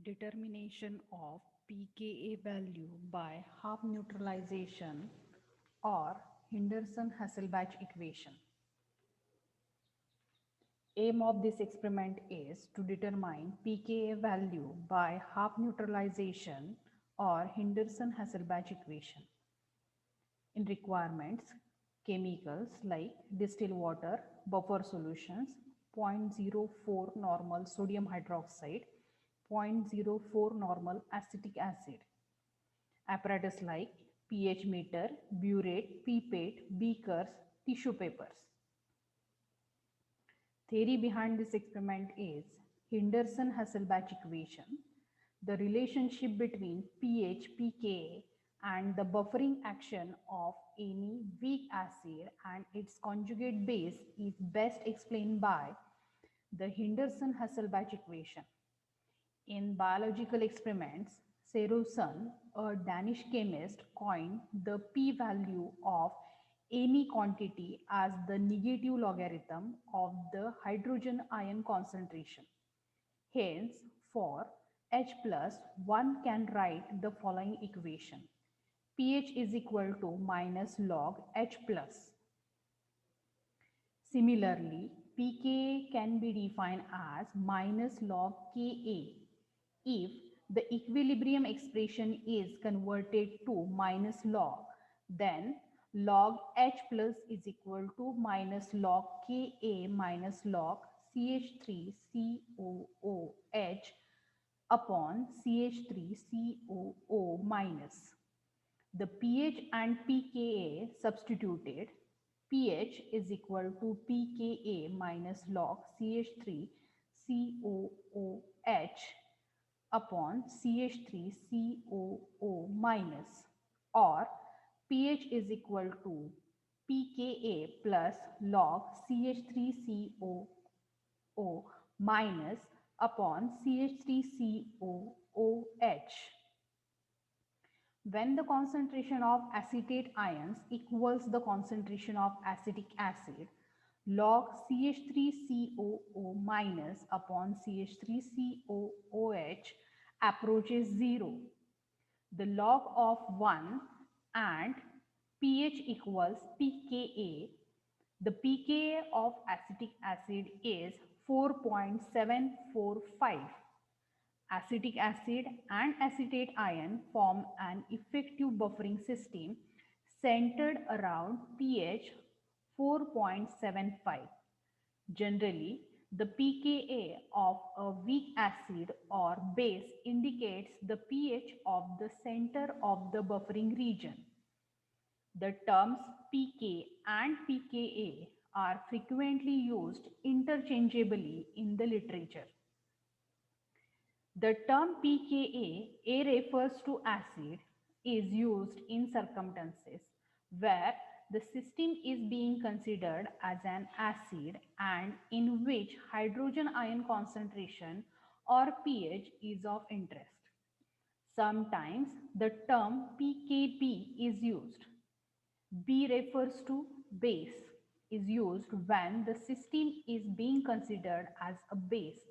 Determination of pKa value by half neutralization or Henderson Hasselbalch equation. Aim of this experiment is to determine pKa value by half neutralization or Henderson Hasselbalch equation. In requirements, chemicals like distilled water, buffer solutions, 0.04 normal sodium hydroxide, 0.04 normal acetic acid. Apparatus like pH meter, burette, pipette, beakers, tissue papers. Theory behind this experiment is Henderson Hasselbalch equation. The relationship between pH, pKa and the buffering action of any weak acid and its conjugate base is best explained by the Henderson Hasselbalch equation. In biological experiments, Seroson, a Danish chemist, coined the p-value of any quantity as the negative logarithm of the hydrogen ion concentration. Hence, for H plus, one can write the following equation. pH is equal to minus log H plus. Similarly, pKa can be defined as minus log Ka if the equilibrium expression is converted to minus log, then log H plus is equal to minus log Ka minus log CH3COOH upon CH3COO minus. The pH and pKa substituted. pH is equal to pKa minus log CH3COOH upon CH3COO minus, or pH is equal to pKa plus log CH3COO minus upon CH3COOH. When the concentration of acetate ions equals the concentration of acetic acid, log CH3COO minus upon CH3COOH approaches 0. The log of 1 and pH equals pKa. The pKa of acetic acid is 4.745. Acetic acid and acetate ion form an effective buffering system centered around pH 4.75. Generally, the pKa of a weak acid or base indicates the pH of the center of the buffering region. The terms pK and pKa are frequently used interchangeably in the literature. The term pKa, A refers to acid, is used in circumstances where the system is being considered as an acid and in which hydrogen ion concentration or pH is of interest. Sometimes the term pKb is used. B refers to base, is used when the system is being considered as a base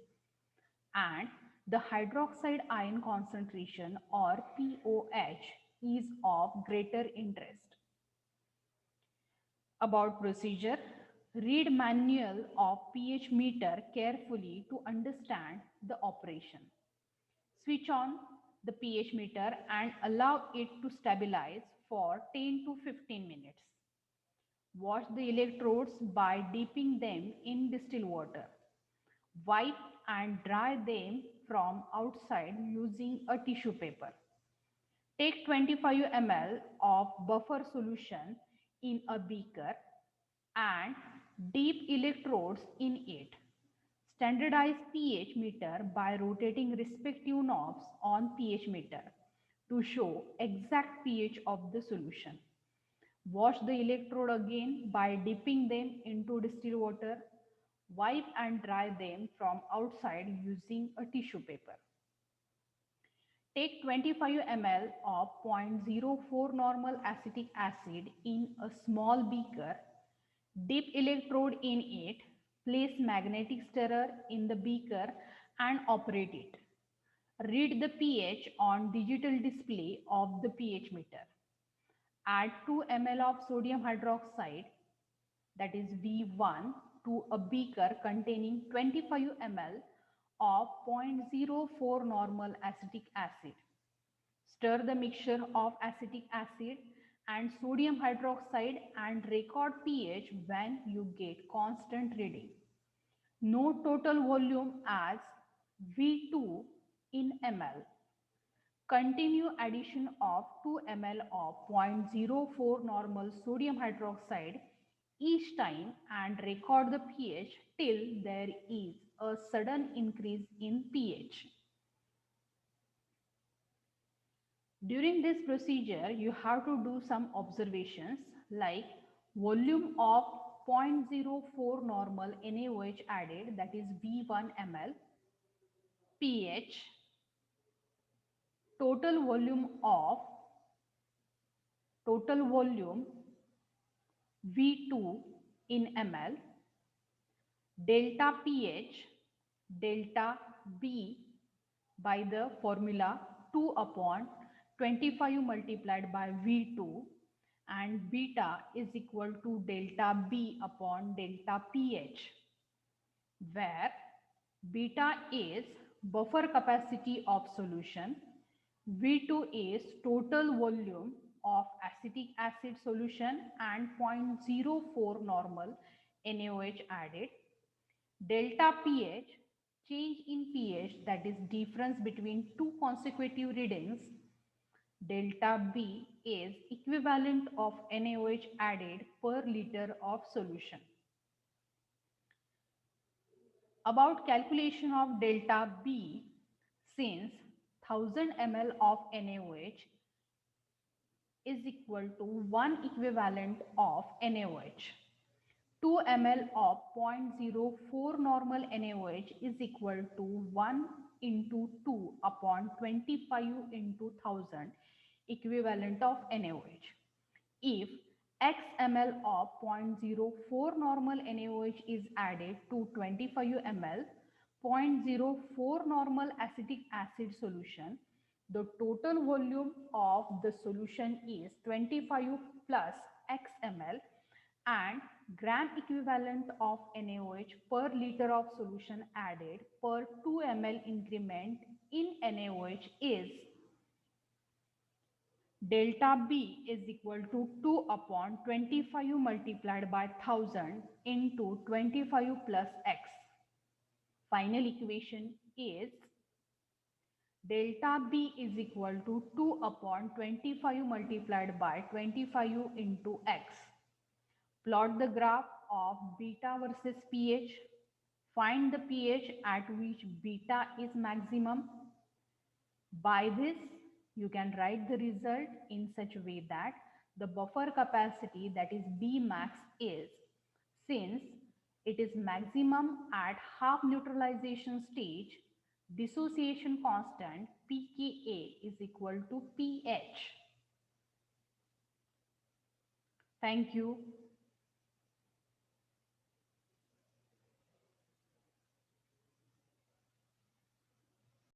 and the hydroxide ion concentration or POH is of greater interest. About procedure, read manual of pH meter carefully to understand the operation. Switch on the pH meter and allow it to stabilize for 10 to 15 minutes. Wash the electrodes by dipping them in distilled water. Wipe and dry them from outside using a tissue paper. Take 25 ml of buffer solution in a beaker and dip electrodes in it. Standardize pH meter by rotating respective knobs on pH meter to show exact pH of the solution. Wash the electrode again by dipping them into distilled water. Wipe and dry them from outside using a tissue paper. Take 25 ml of 0.04 normal acetic acid in a small beaker, dip electrode in it, place magnetic stirrer in the beaker and operate it. Read the pH on digital display of the pH meter. Add 2 ml of sodium hydroxide, that is V1, to a beaker containing 25 ml of 0.04 normal acetic acid. Stir the mixture of acetic acid and sodium hydroxide and record pH when you get constant reading. Note total volume as V2 in ml. Continue addition of 2 ml of 0.04 normal sodium hydroxide each time and record the pH till there is a sudden increase in pH. During this procedure, you have to do some observations like volume of 0.04 normal NaOH added, that is V1 ml, pH, total volume V2 in ml, delta pH, delta B by the formula 2 upon 25 multiplied by V2, and beta is equal to delta B upon delta pH, where beta is buffer capacity of solution, V2 is total volume of acetic acid solution and 0.04 normal NaOH added. Delta pH, change in pH, that is difference between two consecutive readings. Delta B is equivalent of NaOH added per liter of solution. About calculation of delta B, since 1000 ml of NaOH is equal to 1 equivalent of NaOH. 2 ml of 0.04 normal NaOH is equal to 1 into 2 upon 25 into 1000 equivalent of NaOH. If x ml of 0.04 normal NaOH is added to 25 ml 0.04 normal acetic acid solution, the total volume of the solution is 25 plus x ml, and gram equivalent of NaOH per liter of solution added per 2 ml increment in NaOH is delta B is equal to 2 upon 25 multiplied by 1000 into 25 plus x. Final equation is delta B is equal to 2 upon 25 multiplied by 25 into x. Plot the graph of beta versus pH. Find the pH at which beta is maximum. By this, you can write the result in such a way that the buffer capacity, that is B max, is, since it is maximum at half neutralization stage, dissociation constant pKa is equal to pH. Thank you.